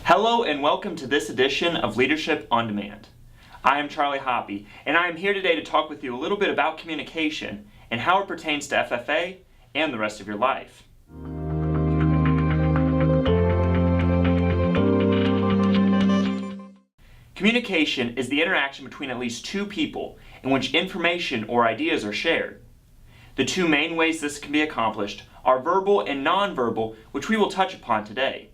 Hello and welcome to this edition of Leadership on Demand. I am Charlie Hoppy, and I am here today to talk with you a little bit about communication and how it pertains to FFA and the rest of your life. Communication is the interaction between at least two people in which information or ideas are shared. The two main ways this can be accomplished are verbal and nonverbal, which we will touch upon today.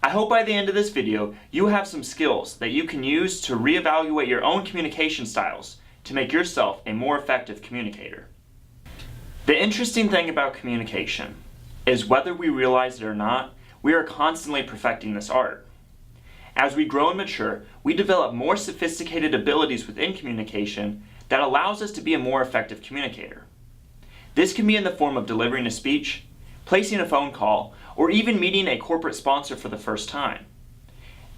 I hope by the end of this video you have some skills that you can use to reevaluate your own communication styles to make yourself a more effective communicator. The interesting thing about communication is whether we realize it or not, we are constantly perfecting this art. As we grow and mature, we develop more sophisticated abilities within communication that allows us to be a more effective communicator. This can be in the form of delivering a speech, placing a phone call, or even meeting a corporate sponsor for the first time.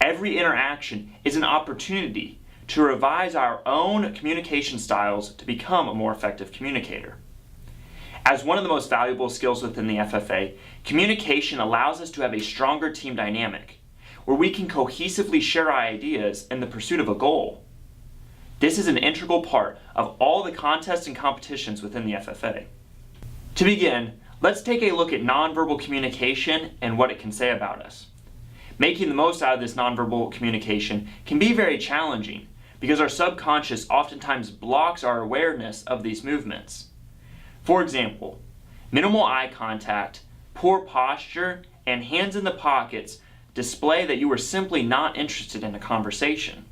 Every interaction is an opportunity to revise our own communication styles to become a more effective communicator. As one of the most valuable skills within the FFA, communication allows us to have a stronger team dynamic, where we can cohesively share our ideas in the pursuit of a goal. This is an integral part of all the contests and competitions within the FFA. To begin, let's take a look at nonverbal communication and what it can say about us. Making the most out of this nonverbal communication can be very challenging because our subconscious oftentimes blocks our awareness of these movements. For example, minimal eye contact, poor posture, and hands in the pockets display that you are simply not interested in a conversation.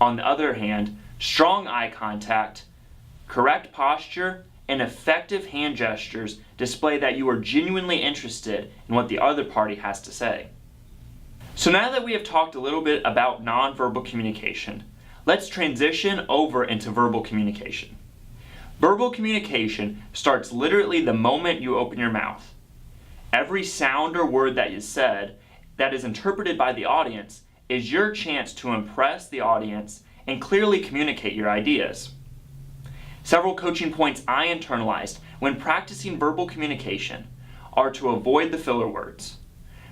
On the other hand, strong eye contact, correct posture, and effective hand gestures display that you are genuinely interested in what the other party has to say. So now that we have talked a little bit about nonverbal communication, let's transition over into verbal communication. Verbal communication starts literally the moment you open your mouth. Every sound or word that is said that is interpreted by the audience is your chance to impress the audience and clearly communicate your ideas. Several coaching points I internalized when practicing verbal communication are to avoid the filler words,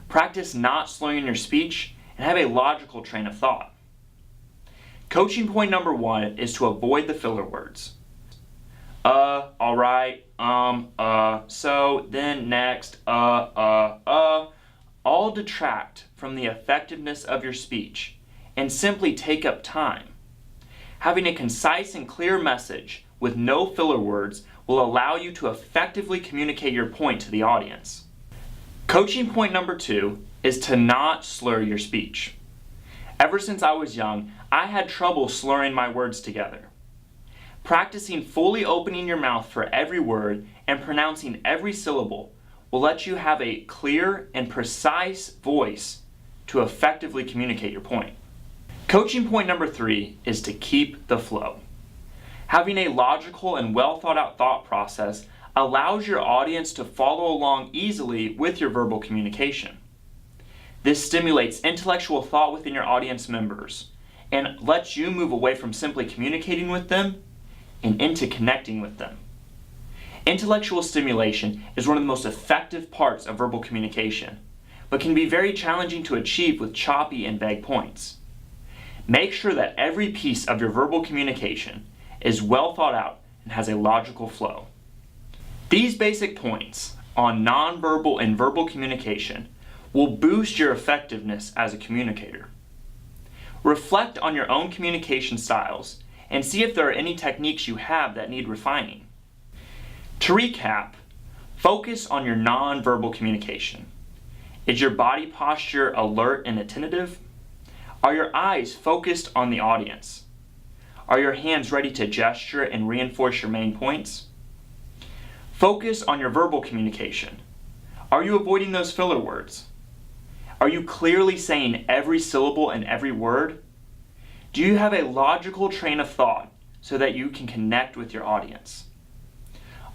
practice not slurring your speech, and have a logical train of thought. Coaching point number 1 is to avoid the filler words. Alright, so, then, next, all detract from the effectiveness of your speech and simply take up time. Having a concise and clear message with no filler words will allow you to effectively communicate your point to the audience. Coaching point number 2 is to not slur your speech. Ever since I was young, I had trouble slurring my words together. Practicing fully opening your mouth for every word and pronouncing every syllable will let you have a clear and precise voice to effectively communicate your point. Coaching point number 3 is to keep the flow. Having a logical and well thought out thought process allows your audience to follow along easily with your verbal communication. This stimulates intellectual thought within your audience members and lets you move away from simply communicating with them and into connecting with them. Intellectual stimulation is one of the most effective parts of verbal communication, but can be very challenging to achieve with choppy and vague points. Make sure that every piece of your verbal communication is well thought out and has a logical flow. These basic points on nonverbal and verbal communication will boost your effectiveness as a communicator. Reflect on your own communication styles and see if there are any techniques you have that need refining. To recap, focus on your nonverbal communication. Is your body posture alert and attentive? Are your eyes focused on the audience? Are your hands ready to gesture and reinforce your main points? Focus on your verbal communication. Are you avoiding those filler words? Are you clearly saying every syllable and every word? Do you have a logical train of thought so that you can connect with your audience?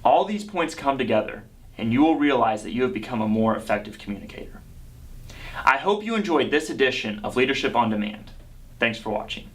All these points come together and you will realize that you have become a more effective communicator. I hope you enjoyed this edition of Leadership on Demand. Thanks for watching.